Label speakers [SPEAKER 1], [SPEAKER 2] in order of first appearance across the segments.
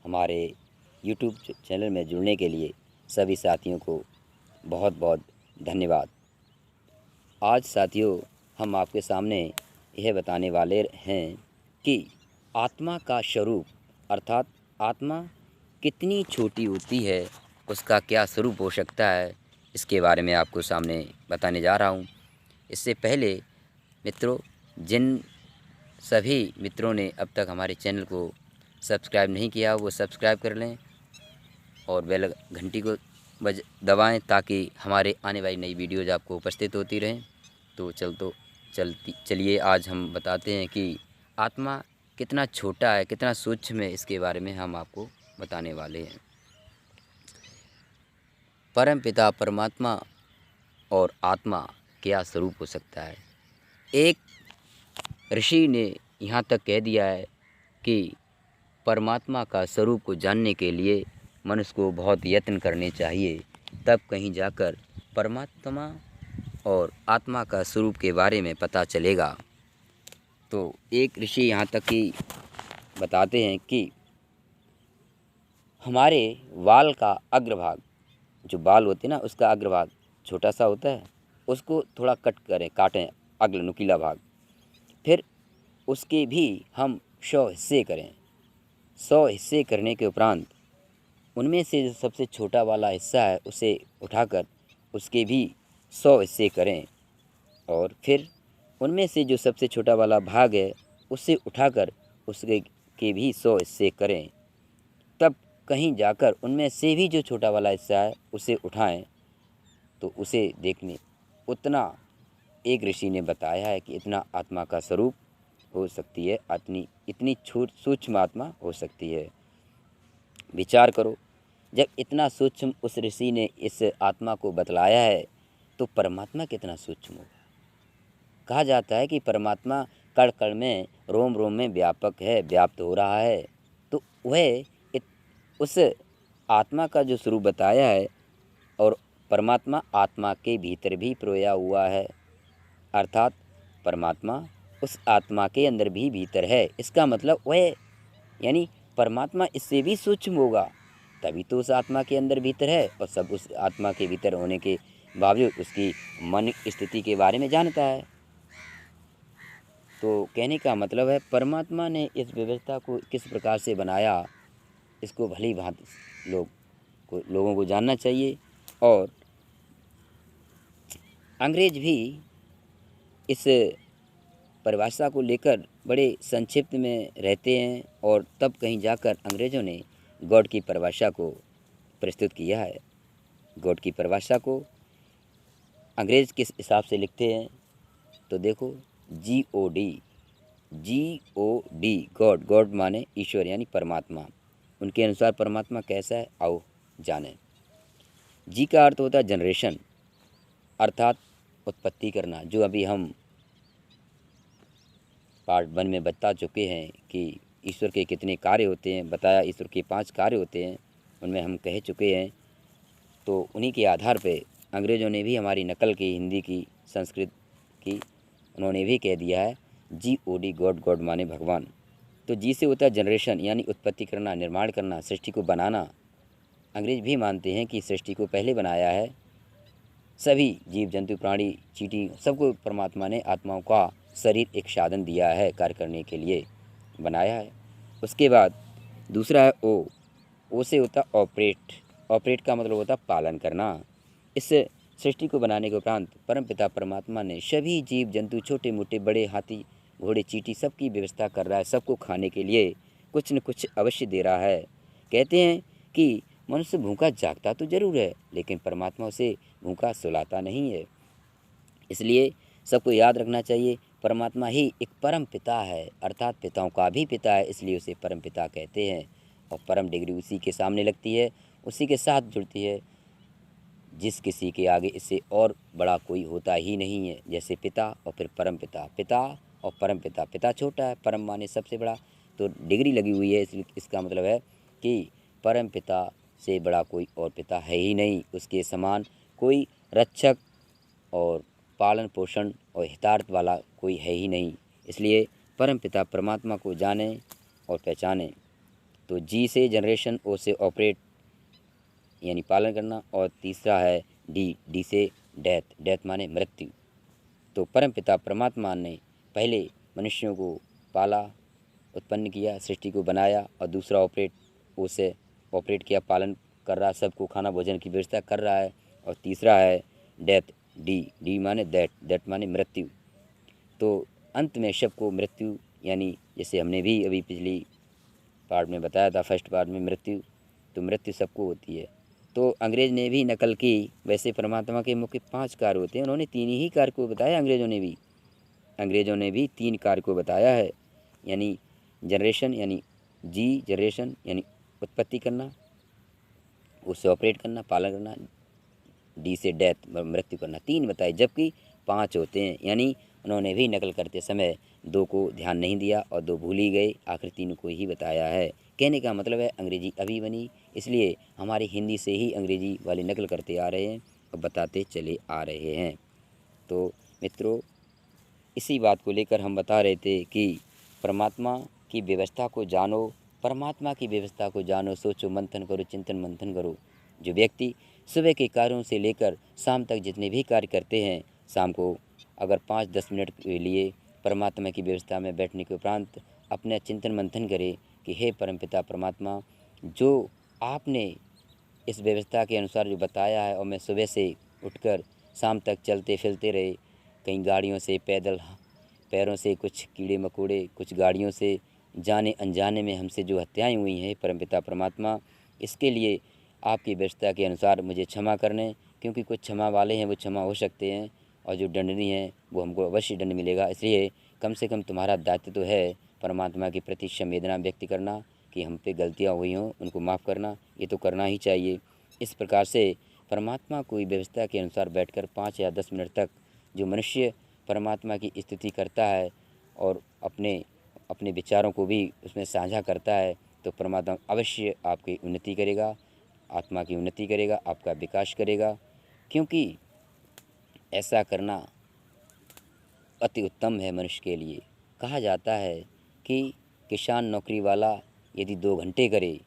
[SPEAKER 1] हमारे YouTube channel में जुड़ने के लिए सभी साथियों को बहुत बहुत धन्यवाद। आज साथियों हम आपके सामने यह बताने वाले हैं कि आत्मा का स्वरूप अर्थात आत्मा कितनी छोटी होती है, उसका क्या स्वरूप हो सकता है, इसके बारे में आपको सामने बताने जा रहा हूँ। इससे पहले मित्रों, जिन सभी मित्रों ने अब तक हमारे चैनल को सब्सक्राइब नहीं किया वो सब्सक्राइब कर लें और बेल घंटी को दबाएं ताकि हमारे आने वाली नई वीडियोज़ आपको उपस्थित होती रहें। तो चलिए आज हम बताते हैं कि आत्मा कितना छोटा है, कितना सूक्ष्म है, इसके बारे में हम आपको बताने वाले हैं। परम पिता परमात्मा और आत्मा क्या स्वरूप हो सकता है। एक ऋषि ने यहाँ तक कह दिया है कि परमात्मा का स्वरूप को जानने के लिए मनुष्य को बहुत यत्न करने चाहिए, तब कहीं जाकर परमात्मा और आत्मा का स्वरूप के बारे में पता चलेगा। तो एक ऋषि यहाँ तक कि बताते हैं कि हमारे बाल का अग्रभाग, जो बाल होते हैं ना, उसका अग्रभाग छोटा सा होता है, उसको थोड़ा काटें अग्र नुकीला भाग, फिर उसके भी हम 100 हिस्से करें। 100 हिस्से करने के उपरांत उनमें से जो सबसे छोटा वाला हिस्सा है उसे उठाकर उसके भी 100 हिस्से करें और फिर उनमें से जो सबसे छोटा वाला भाग है उसे उठाकर उसके के भी 100 हिस्से करें। तब कहीं जाकर उनमें से भी जो छोटा वाला हिस्सा है उसे उठाएं तो उसे देखने उतना एक ऋषि ने बताया है कि इतना आत्मा का स्वरूप हो सकती है, इतनी सूक्ष्म आत्मा हो सकती है। विचार करो, जब इतना सूक्ष्म उस ऋषि ने इस आत्मा को बतलाया है तो परमात्मा कितना सूक्ष्म हो। कहा जाता है कि परमात्मा कण कण में, रोम रोम में व्यापक है, व्याप्त हो रहा है। तो वह उस आत्मा का जो स्वरूप बताया है, और परमात्मा आत्मा के भीतर भी प्रोया हुआ है, अर्थात परमात्मा उस आत्मा के अंदर भी भीतर है। इसका मतलब वह यानी परमात्मा इससे भी सूक्ष्म होगा, तभी तो उस आत्मा के अंदर भीतर है और सब उस आत्मा के भीतर होने के बावजूद उसकी मन स्थिति के बारे में जानता है। तो कहने का मतलब है परमात्मा ने इस व्यवस्था को किस प्रकार से बनाया, इसको भली भांति लोगों को जानना चाहिए। और अंग्रेज भी इस परिभाषा को लेकर बड़े संक्षिप्त में रहते हैं और तब कहीं जाकर अंग्रेज़ों ने गॉड की परिभाषा को प्रस्तुत किया है। गॉड की परिभाषा को अंग्रेज़ किस हिसाब से लिखते हैं तो देखो, GOD गॉड, गॉड माने ईश्वर यानी परमात्मा। उनके अनुसार परमात्मा कैसा है, आओ जानें। जी का अर्थ होता है जनरेशन, अर्थात उत्पत्ति करना, जो अभी हम पार्ट 1 में बता चुके हैं कि ईश्वर के कितने कार्य होते हैं, बताया ईश्वर के 5 कार्य होते हैं, उनमें हम कह चुके हैं। तो उन्हीं के आधार पे अंग्रेज़ों ने भी हमारी नकल की, हिंदी की, संस्कृत की, उन्होंने भी कह दिया है GOD गॉड, गॉड माने भगवान। तो जी से होता है जनरेशन यानी उत्पत्ति करना, निर्माण करना, सृष्टि को बनाना। अंग्रेज भी मानते हैं कि सृष्टि को पहले बनाया है, सभी जीव जंतु प्राणी चींटी सबको परमात्मा ने आत्माओं का शरीर एक साधन दिया है, कार्य करने के लिए बनाया है। उसके बाद दूसरा है ओ से होता ऑपरेट। ऑपरेट का मतलब होता पालन करना। इस सृष्टि को बनाने के उपरांत परमपिता परमात्मा ने सभी जीव जंतु, छोटे मोटे, बड़े, हाथी घोड़े चींटी, सबकी व्यवस्था कर रहा है। सबको खाने के लिए कुछ न कुछ अवश्य दे रहा है। कहते हैं कि मनुष्य भूखा जागता तो ज़रूर है, लेकिन परमात्मा उसे भूखा सुलाता नहीं है। इसलिए सबको याद रखना चाहिए, परमात्मा ही एक परम पिता है, अर्थात पिताओं का भी पिता है, इसलिए उसे परम पिता कहते हैं। और परम डिग्री उसी के सामने लगती है, उसी के साथ जुड़ती है, जिस किसी के आगे इससे और बड़ा कोई होता ही नहीं है। जैसे पिता और फिर परम पिता, पिता और परम पिता। पिता छोटा है, परम माने सबसे बड़ा, तो डिग्री लगी हुई है, इसलिए इसका मतलब है कि परम पिता से बड़ा कोई और पिता है ही नहीं, उसके समान कोई रक्षक और पालन पोषण और हितार्थ वाला कोई है ही नहीं। इसलिए परम पिता परमात्मा को जानें और पहचानें। तो जी से जनरेशन, ओ से ऑपरेट यानी पालन करना, और तीसरा है डी से डेथ, डेथ माने मृत्यु। तो परमपिता परमात्मा ने पहले मनुष्यों को पाला, उत्पन्न किया, सृष्टि को बनाया, और दूसरा ऑपरेट, उसे ऑपरेट किया, पालन कर रहा, सबको खाना भोजन की व्यवस्था कर रहा है। और तीसरा है डेथ, डी माने दैट माने मृत्यु। तो अंत में सबको मृत्यु, यानी जैसे हमने भी अभी पिछली पार्ट में बताया था, फर्स्ट पार्ट में मृत्यु, तो मृत्यु सबको होती है। तो अंग्रेज ने भी नकल की। वैसे परमात्मा के मुख्य 5 कार्य होते हैं, उन्होंने 3 ही कार्य को बताया। अंग्रेज़ों ने भी 3 कार्य को बताया है, यानी जनरेशन यानी जी जनरेशन यानी उत्पत्ति करना, उससे ऑपरेट करना, पालन करना, डी से डेथ मृत्यु करना, 3 बताए, जबकि 5 होते हैं। यानी उन्होंने भी नकल करते समय 2 को ध्यान नहीं दिया और 2 भूल ही गए, आखिर 3 को ही बताया है। कहने का मतलब है अंग्रेजी अभी बनी, इसलिए हमारी हिंदी से ही अंग्रेजी वाले नकल करते आ रहे हैं और बताते चले आ रहे हैं। तो मित्रों, इसी बात को लेकर हम बता रहे थे कि परमात्मा की व्यवस्था को जानो, परमात्मा की व्यवस्था को जानो, सोचो, मंथन करो, चिंतन मंथन करो। जो व्यक्ति सुबह के कार्यों से लेकर शाम तक जितने भी कार्य करते हैं, शाम को अगर 5-10 मिनट के लिए परमात्मा की व्यवस्था में बैठने के उपरांत अपना चिंतन मंथन करे कि हे परमपिता परमात्मा, जो आपने इस व्यवस्था के अनुसार जो बताया है, और मैं सुबह से उठकर शाम तक चलते फिरते रहे, कहीं गाड़ियों से, पैदल, पैरों से, कुछ कीड़े मकोड़े, कुछ गाड़ियों से, जाने अनजाने में हमसे जो हत्याएं हुई हैं, परमपिता परमात्मा, इसके लिए आपकी व्यवस्था के अनुसार मुझे क्षमा करने, क्योंकि कुछ क्षमा वाले हैं वो क्षमा हो सकते हैं, और जो दंडनीय हैं वो हमको अवश्य दंड मिलेगा। इसलिए कम से कम तुम्हारा दायित्व तो है परमात्मा के प्रति संवेदना व्यक्त करना कि हम पे गलतियाँ हुई हों, उनको माफ़ करना, ये तो करना ही चाहिए। इस प्रकार से परमात्मा कोई व्यवस्था के अनुसार बैठकर 5 या 10 मिनट तक जो मनुष्य परमात्मा की स्तुति करता है और अपने अपने विचारों को भी उसमें साझा करता है, तो परमात्मा अवश्य आपकी उन्नति करेगा, आत्मा की उन्नति करेगा, आपका विकास करेगा। क्योंकि ऐसा करना अति उत्तम है मनुष्य के लिए। कहा जाता है कि किसान नौकरी वाला यदि 2 घंटे करे,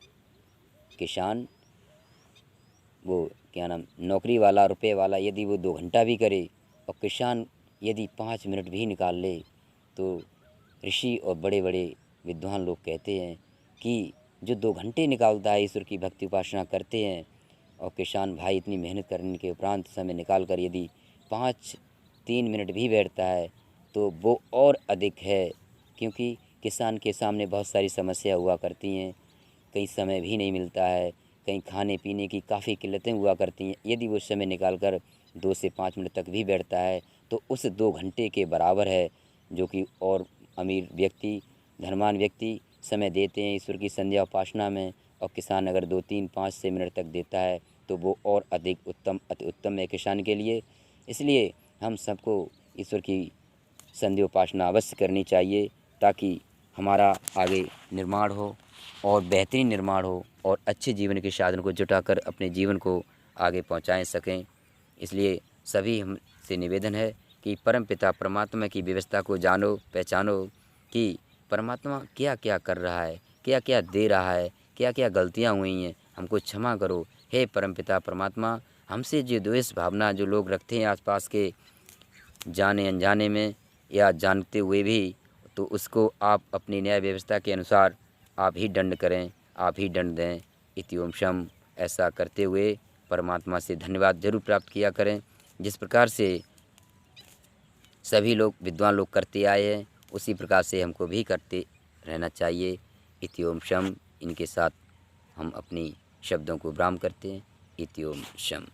[SPEAKER 1] किसान वो क्या नाम नौकरी वाला, रुपये वाला, यदि वो 2 घंटा भी करे, और किसान यदि 5 मिनट भी निकाल ले, तो ऋषि और बड़े बड़े विद्वान लोग कहते हैं कि जो 2 घंटे निकालता है ईश्वर की भक्ति उपासना करते हैं, और किसान भाई इतनी मेहनत करने के उपरांत समय निकाल कर यदि 3 मिनट भी बैठता है, तो वो और अधिक है। क्योंकि किसान के सामने बहुत सारी समस्या हुआ करती हैं, कहीं समय भी नहीं मिलता है, कहीं खाने पीने की काफ़ी किल्लतें हुआ करती हैं। यदि वो समय निकाल कर 2 से 5 मिनट तक भी बैठता है, तो उस 2 घंटे के बराबर है जो कि और अमीर व्यक्ति, धनवान व्यक्ति समय देते हैं ईश्वर की संध्या उपासना में, और किसान अगर 2, 3, 5 से मिनट तक देता है, तो वो और अधिक उत्तम, अति उत्तम है किसान के लिए। इसलिए हम सबको ईश्वर की संध्या उपासना अवश्य करनी चाहिए, ताकि हमारा आगे निर्माण हो और बेहतरीन निर्माण हो, और अच्छे जीवन के साधन को जुटाकर अपने जीवन को आगे पहुंचाएं सकें। इसलिए सभी हमसे निवेदन है कि परमपिता परमात्मा की व्यवस्था को जानो, पहचानो कि परमात्मा क्या क्या कर रहा है, क्या क्या दे रहा है, क्या क्या गलतियां हुई हैं, हमको क्षमा करो। हे परमपिता परमात्मा, हमसे जो द्वेष भावना जो लोग रखते हैं आसपास के, जाने अनजाने में या जानते हुए भी, तो उसको आप अपनी न्याय व्यवस्था के अनुसार आप ही दंड करें, आप ही दंड दें। इति ओम शम। ऐसा करते हुए परमात्मा से धन्यवाद जरूर प्राप्त किया करें। जिस प्रकार से सभी लोग विद्वान लोग करते आए हैं, उसी प्रकार से हमको भी करते रहना चाहिए। इति ओम शम। इनके साथ हम अपनी शब्दों को विराम करते हैं। इति ओम शम।